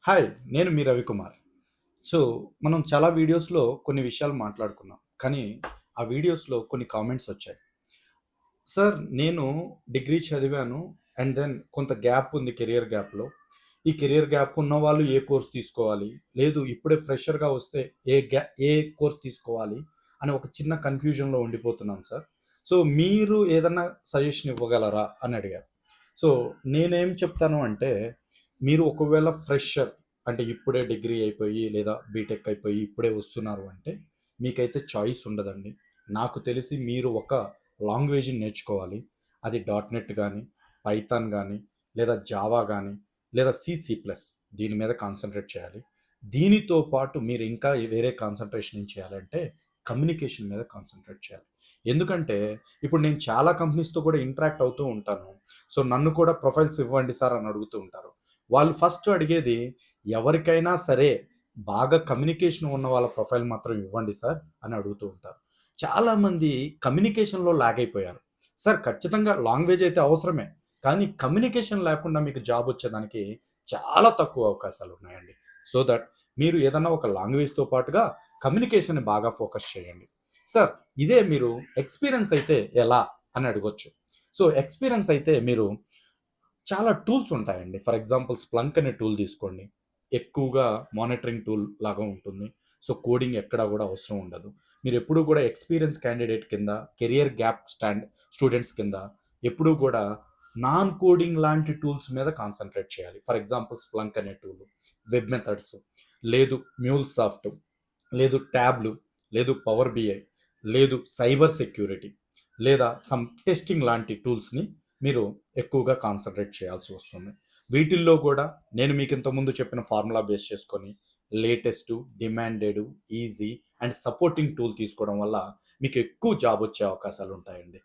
Hi! నేను మీ Ravikumar. So, మనం చాలా వీడియోస్‌లో కొన్ని విషయాలు మాట్లాడుకున్నాం. కానీ, ఆ వీడియోస్‌లో కొన్ని కామెంట్స్ వచ్చాయి. సార్ నేను డిగ్రీ చదివాను. అండ్ దెన్ కొంత గ్యాప్ ఉంది కెరియర్ గ్యాప్‌లో. ఈ కెరియర్ గ్యాప్ ఉన్నవాళ్ళు ఏ కోర్స్ తీసుకోవాలి? లేదు ఇప్పుడే ఫ్రెషర్‌గా వస్తే ఏ కోర్స్ తీసుకోవాలి? అని ఒక చిన్న కన్‌ఫ్యూజన్‌లో ఉండిపోతున్నాం సార్. సో, మీరు ఏదన్నా సజెషన్ ఇవ్వగలరా? అని అడిగారు. సో, నేనేం చెప్తాను అంటే, మీరు ఒకవేళ ఫ్రెషర్ అంటే ఇప్పుడే డిగ్రీ అయిపోయి లేదా బీటెక్ అయిపోయి ఇప్పుడే వస్తున్నారు అంటే, మీకైతే చాయిస్ ఉండదండి. నాకు తెలిసి మీరు ఒక లాంగ్వేజ్‌ని నేర్చుకోవాలి. అది డాట్ నెట్ గాని, పైథాన్ గాని, లేదా జావా గాని, లేదా సి ప్లస్ దీని మీద కాన్సంట్రేట్ చేయాలి. దీనితో పాటు మీరు ఇంకా వేరే కాన్సంట్రేషన్ ఏం చేయాలంటే, కమ్యూనికేషన్ మీద కాన్సంట్రేట్ చేయాలి. ఎందుకంటే, ఇప్పుడు నేను చాలా కంపెనీస్‌తో కూడా ఇంటరాక్ట్ అవుతూ ఉంటాను. సో, నన్ను కూడా ప్రొఫైల్స్ ఇవ్వండి సార్ అని అడుగుతూ ఉంటారు. వాళ్ళు ఫస్ట్ అడిగేది ఎవరికైనా సరే బాగా కమ్యూనికేషన్ ఉన్న వాళ్ళ ప్రొఫైల్ మాత్రం ఇవ్వండి సార్ అని అడుగుతూ ఉంటారు. చాలామంది కమ్యూనికేషన్‌లో లాగ్ అయిపోయారు. సార్ ఖచ్చితంగా లాంగ్వేజ్ అయితే అవసరమే. కానీ కమ్యూనికేషన్ లేకుండా మీకు జాబ్ వచ్చేదానికి చాలా తక్కువ అవకాశాలున్నాయండి. సో దట్ మీరు ఏదన్నా ఒక లాంగ్వేజ్‌తో పాటుగా కమ్యూనికేషన్‌ని బాగా ఫోకస్ చేయండి. సార్ ఇదే మీరు ఎక్స్‌పీరియన్స్ అయితే ఎలా అని అడగొచ్చు. సో ఎక్స్‌పీరియన్స్ అయితే మీరు చాలా టూల్స్ ఉంటాయండి. ఫర్ ఎగ్జాంపుల్ స్ప్లంక్ అనే టూల్ తీసుకోండి. ఎక్కువగా మానిటరింగ్ టూల్ లాగా ఉంటుంది. సో, కోడింగ్ ఎక్కడా గూడా అవసరం ఉండదు. మీరెప్పుడూ గూడా ఎక్స్‌పీరియన్స్ క్యాండిడేట్ కింద, కెరియర్ గ్యాప్ స్టూడెంట్స్ కింద ఎప్పుడూ గూడా నాన్ కోడింగ్ లాంటి టూల్స్ మీద కాన్సంట్రేట్ చేయాలి. ఫర్ ఎగ్జాంపుల్ స్ప్లంక్ అనే టూల్, వెబ్ మెథడ్స్, లేదు మ్యూల్సాఫ్ట్, లేదు ట్యాబ్‌లు, లేదు పవర్ బిఐ, లేదు సైబర్ సెక్యూరిటీ, లేదా సమ్ టెస్టింగ్ లాంటి టూల్స్‌ని మీరు ఎక్కువగా కాన్సంట్రేట్ చేయాల్సి వస్తుంది. వీటిల్లో కూడా నేను మీకు ఇంతకుముందు చెప్పిన ఫార్ములా బేస్ చేసుకొని latest, demanded, easy and supporting tool తీసుకోవడం వల్ల మీకు ఎక్కువ జాబ్ వచ్చే అవకాశాలు ఉంటాయండి.